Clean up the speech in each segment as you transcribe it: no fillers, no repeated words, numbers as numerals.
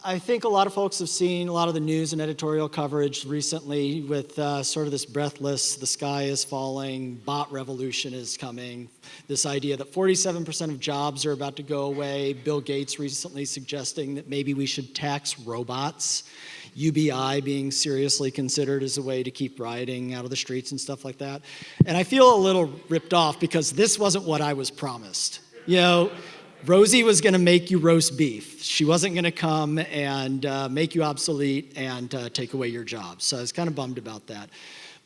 I think a lot of folks have seen a lot of the news and editorial coverage recently with sort of this breathless, the sky is falling, bot revolution is coming, this idea that 47% of jobs are about to go away. Bill Gates recently suggesting that maybe we should tax robots, UBI being seriously considered as a way to keep rioting out of the streets and stuff like that. And I feel a little ripped off because this wasn't what I was promised. You know, Rosie was going to make you roast beef. She wasn't going to come and make you obsolete and take away your job. So I was kind of bummed about that.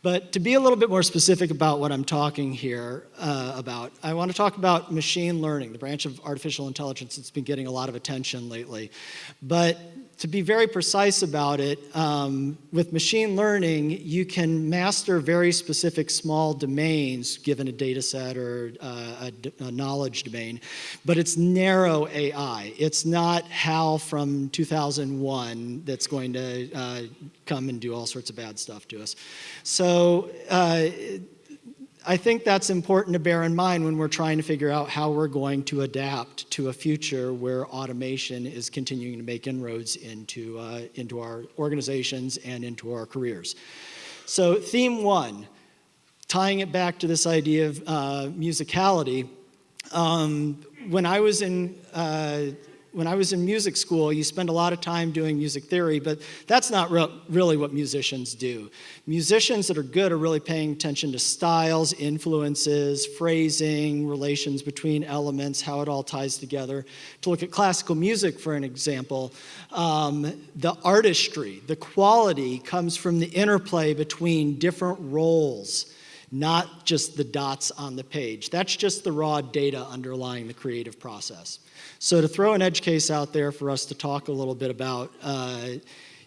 But to be a little bit more specific about what I'm talking here about, I want to talk about machine learning, the branch of artificial intelligence that's been getting a lot of attention lately. But to be very precise about it, with machine learning, you can master very specific small domains given a data set or a knowledge domain, but it's narrow AI. It's not HAL from 2001 that's going to come and do all sorts of bad stuff to us. So I think that's important to bear in mind when we're trying to figure out how we're going to adapt to a future where automation is continuing to make inroads into our organizations and into our careers. So theme one, tying it back to this idea of musicality, when I was in music school, you spend a lot of time doing music theory, but that's not really what musicians do. Musicians that are good are really paying attention to styles, influences, phrasing, relations between elements, how it all ties together. To look at classical music, for an example, the artistry, the quality comes from the interplay between different roles, not just the dots on the page. That's just the raw data underlying the creative process. So to throw an edge case out there for us to talk a little bit about,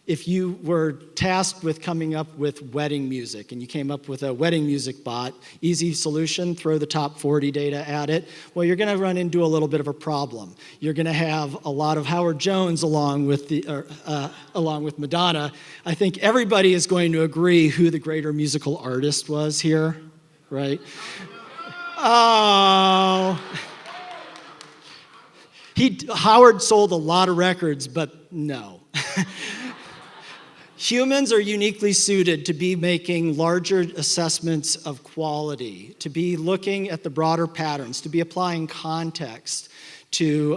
if you were tasked with coming up with wedding music and you came up with a wedding music bot, easy solution, throw the top 40 data at it, well, you're gonna run into a little bit of a problem. You're gonna have a lot of Howard Jones along with Madonna. I think everybody is going to agree who the greater musical artist was here, right? Oh. Howard sold a lot of records, but no. Humans are uniquely suited to be making larger assessments of quality, to be looking at the broader patterns, to be applying context to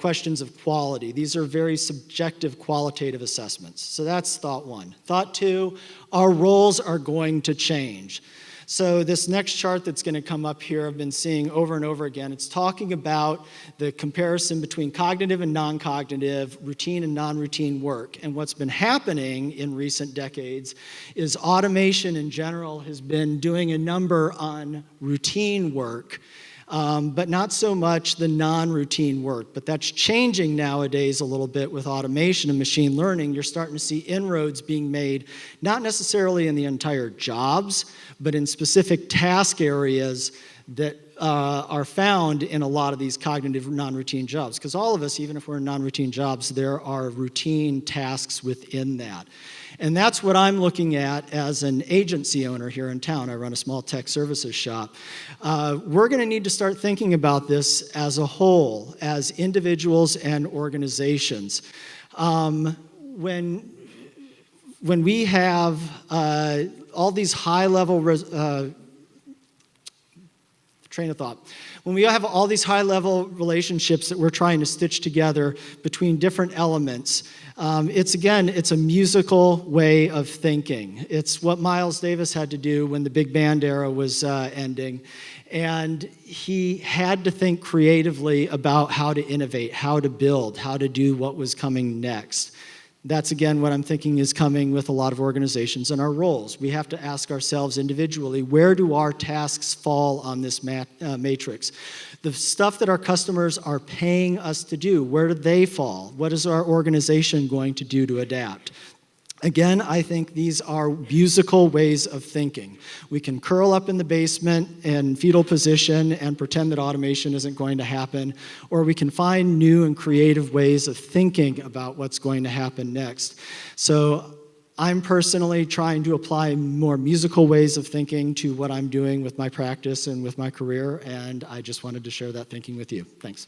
questions of quality. These are very subjective qualitative assessments. So that's thought one. Thought two, our roles are going to change. So this next chart that's going to come up here, I've been seeing over and over again. It's talking about the comparison between cognitive and non-cognitive, routine and non-routine work. And what's been happening in recent decades is automation in general has been doing a number on routine work, but not so much the non-routine work. But that's changing nowadays a little bit with automation and machine learning. You're starting to see inroads being made, not necessarily in the entire jobs, but in specific task areas that are found in a lot of these cognitive non-routine jobs. Because all of us, even if we're in non-routine jobs, there are routine tasks within that. And that's what I'm looking at as an agency owner here in town. I run a small tech services shop. We're going to need to start thinking about this as a whole, as individuals and organizations. When we have all these high-level train of thought. When we have all these high-level relationships that we're trying to stitch together between different elements, it's a musical way of thinking. It's what Miles Davis had to do when the big band era was ending. And he had to think creatively about how to innovate, how to build, how to do what was coming next. That's, again, what I'm thinking is coming with a lot of organizations and our roles. We have to ask ourselves individually, where do our tasks fall on this matrix? The stuff that our customers are paying us to do, where do they fall? What is our organization going to do to adapt? Again, I think these are musical ways of thinking. We can curl up in the basement in fetal position and pretend that automation isn't going to happen, or we can find new and creative ways of thinking about what's going to happen next. So I'm personally trying to apply more musical ways of thinking to what I'm doing with my practice and with my career, and I just wanted to share that thinking with you. Thanks.